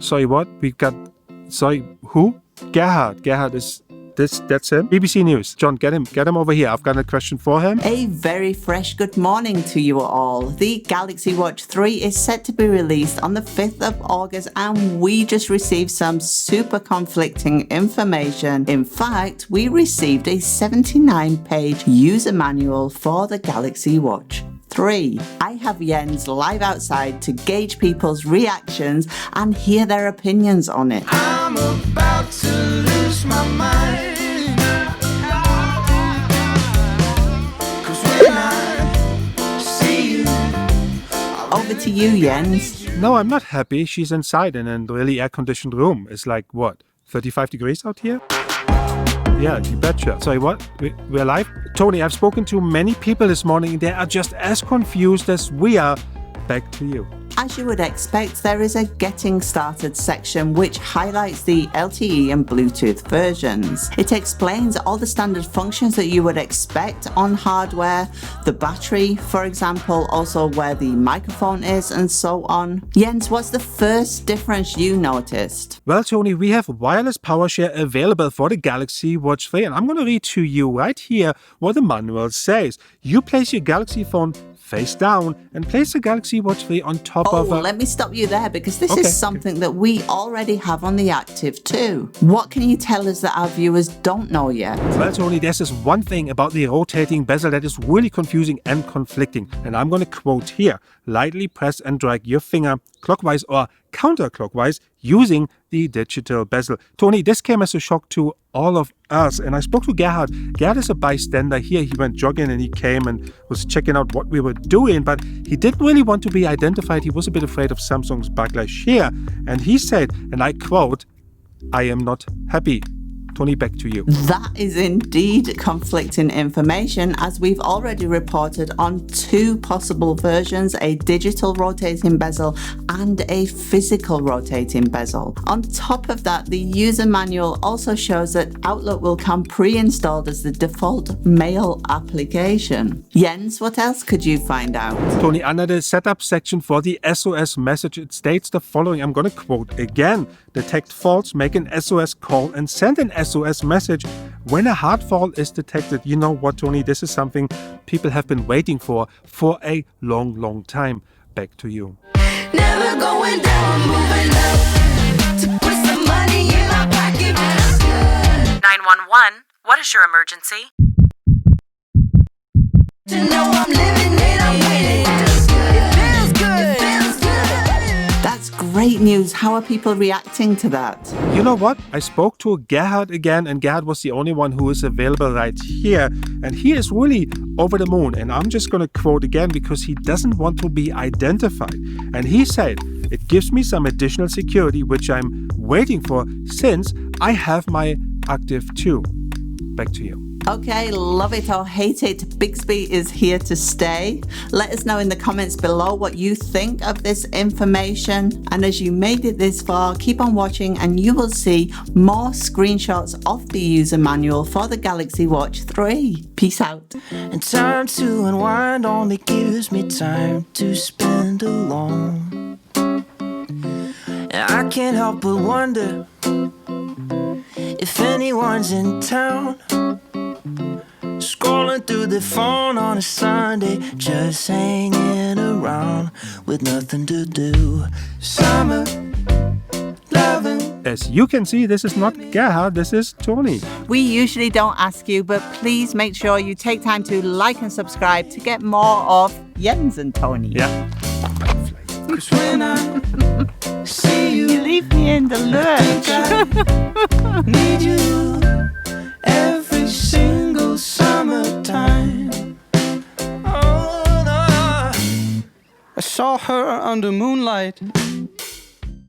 Sorry, what? Sorry, who? Gerhard. Gerhard is... That's him. BBC News. John, get him over here. I've got a question for him. A very fresh good morning to you all. The Galaxy Watch 3 is set to be released on the 5th of August and we just received some super conflicting information. In fact, we received a 79-page user manual for the Galaxy Watch 3. I have Jens live outside to gauge people's reactions and hear their opinions on it. I'm about to lose my mind. Over to you, Jens. No, I'm not happy. She's inside in a really air-conditioned room. It's like, what, 35 degrees out here? Yeah, you betcha. Sorry, what? We're live? Tony, I've spoken to many people this morning. They are just as confused as we are. Back to you. As you would expect, there is a Getting Started section which highlights the LTE and Bluetooth versions. It explains all the standard functions that you would expect on hardware, the battery, for example, also where the microphone is and so on. Jens, what's the first difference you noticed? Well, Tony, we have wireless power share available for the Galaxy Watch 3, and I'm going to read to you right here what the manual says. You place your Galaxy phone face down and place the Galaxy Watch 3 on top of let me stop you there because this is something that we already have on the Active too. What can you tell us that our viewers don't know yet? Well, Tony, there's this one thing about the rotating bezel that is really confusing and conflicting. And I'm going to quote here. Lightly press and drag your finger clockwise or counterclockwise using the digital bezel. Tony, this came as a shock to all of us. And I spoke to Gerhard. Gerhard is a bystander here. He went jogging and he came and was checking out what we were doing. But he didn't really want to be identified. He was a bit afraid of Samsung's backlash here. And he said, and I quote, "I am not happy." Tony, back to you. That is indeed conflicting information, as we've already reported on two possible versions, a digital rotating bezel and a physical rotating bezel. On top of that, the user manual also shows that Outlook will come pre-installed as the default mail application. Jens, what else could you find out? Tony, under the setup section for the SOS message, it states the following. I'm going to quote again. Detect faults, make an SOS call and send an SOS message when a hard fault is detected. You know what, Tony? This is something people have been waiting for a long, long time. Back to you. Never going down, moving up. To put some money in my pocket. 911, what is your emergency? To know I'm living it, I'm winning. It feels good. It feels good. That's great news. How are people reacting to that? You know what? I spoke to Gerhard again, and Gerhard was the only one who is available right here. And he is really over the moon. And I'm just going to quote again because he doesn't want to be identified. And he said, "It gives me some additional security, which I'm waiting for since I have my Active 2. Back to you. Okay, love it or hate it, Bixby is here to stay. Let us know in the comments below what you think of this information. And as you made it this far, keep on watching and you will see more screenshots of the user manual for the Galaxy Watch 3. Peace out. And time to unwind only gives me time to spend alone. And I can't help but wonder if anyone's in town. Scrolling through the phone on a Sunday, just hanging around with nothing to do. Summer loving. As you can see, this is not Gerhard, this is Tony. We usually don't ask you, but please make sure you take time to like and subscribe to get more of Jens and Tony. Yeah. 'Cause when I see you, You leave me in the lurch. I need you every single summertime. Oh, no. I saw her under moonlight